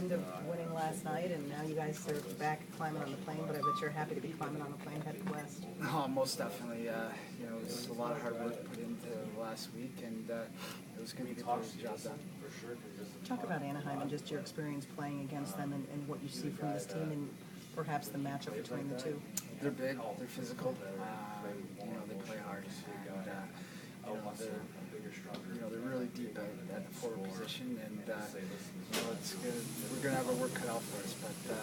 whirlwind of winning last night, and now you guys are back climbing on the plane, but I bet you're happy to be climbing on the plane headed west. Oh, most definitely. There's a lot of hard work put into last week, and it was going to get the job done. Talk about Anaheim and just your experience playing against them and what you see from this team and perhaps the matchup between the two. They're big, they're physical, they play hard, and they're really deep at the forward position, and it's good. We're going to have our work cut out for us, but at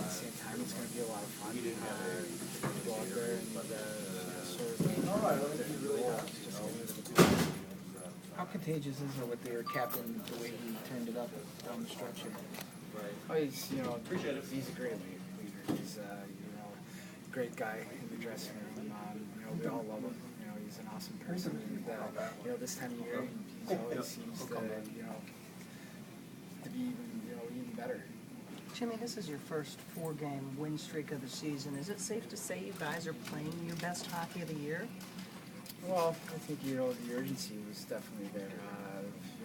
the same time, it's going to be a lot of fun to go out there and How contagious is it with their captain, the way he turned it up down the stretch here? Oh, he's a great leader. He's a great guy in the dressing room. We all love him. He's an awesome person, and this time of year, he always seems to be even better. Jimmy, this is your first 4-game win streak of the season. Is it safe to say you guys are playing your best hockey of the year? Well, I think the urgency was definitely there.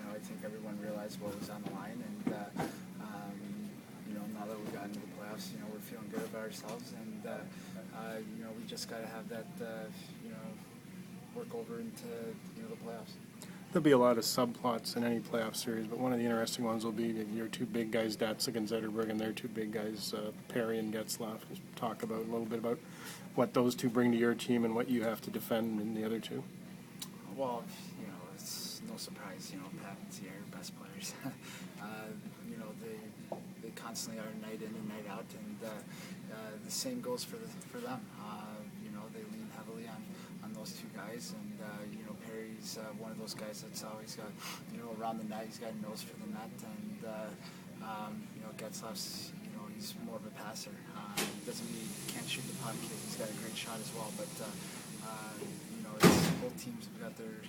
I think everyone realized what was on the line, and now that we've gotten to the playoffs, we're feeling good about ourselves, and we just got to have that work over into the playoffs. There'll be a lot of subplots in any playoff series, but one of the interesting ones will be that your two big guys, Datsuk and Zetterberg, and their two big guys, Perry and Getzlaf. Talk about a little bit about what those two bring to your team and what you have to defend in the other two. Well, it's no surprise. Pat and Zia are best players. They constantly are night in and night out, and the same goes for them. They lean heavily on those two guys, and Perry's one of those guys that's always got around the net. He's got a nose for the net, and Getzlaf's he's more of a passer. Doesn't mean he can't shoot the puck. He's got a great shot as well, but both teams have got their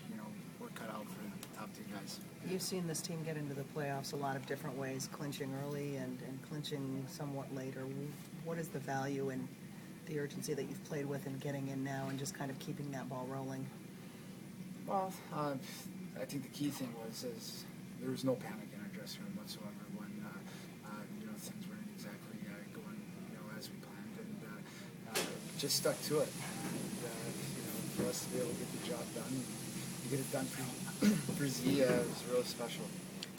work cut out for the top two guys. You've seen this team get into the playoffs a lot of different ways, clinching early and clinching somewhat later. What is the value in the urgency that you've played with and getting in now and just kind of keeping that ball rolling? Well, I think the key thing was there was no panic in our dressing room whatsoever when things weren't exactly going as we planned, and just stuck to it. And for us to be able to get the job done, to get it done for Zia was really special.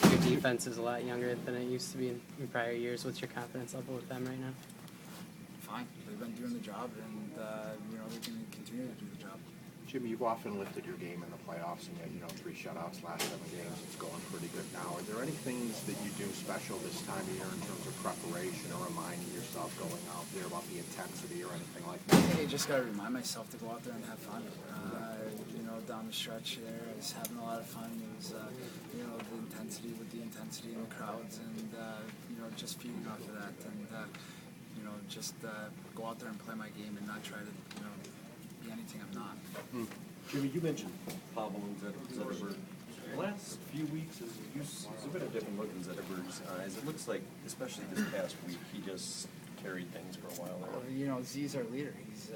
Your defense is a lot younger than it used to be in prior years. What's your confidence level with them right now? Fine. They've been doing the job, and they can continue to do the job. Jimmy, you've often lifted your game in the playoffs, and yet 3 shutouts last 7 games. It's going pretty good now. Are there any things that you do special this time of year in terms of preparation or reminding yourself going out there about the intensity or anything like that? I think I just got to remind myself to go out there and have fun. Down the stretch there, I was having a lot of fun. It was the intensity with the intensity in the crowds, and just feeding off of that, and just go out there and play my game and not try to be anything I'm not. Jimmy, you mentioned Pavel and Zetterberg. The last few weeks, there's a bit of different look in Zetterberg's eyes. It looks like, especially this past week, he just carried things for a while there. Well, Z's our leader. He's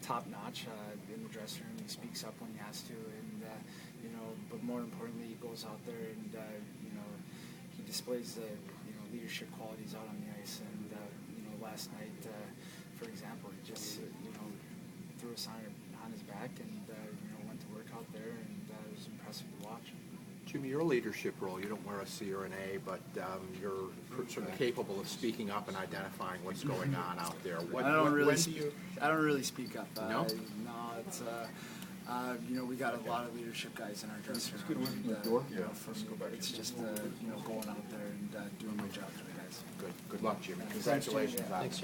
top notch in the dressing room. He speaks up when he has to, and but more importantly, he goes out there and he displays the leadership qualities out on the ice. And last night, for example, he just threw us on his back and went to work out there, and it was impressive to watch. Jimmy, your leadership role, you don't wear a C or an A, but you're sort of capable of speaking up and identifying what's going on out there. I don't really speak up. No? No, it's we got a lot of leadership guys in our dressing room. It's just going out there and doing my job for the guys. Good luck, Jimmy. Congratulations. Thanks, Jimmy.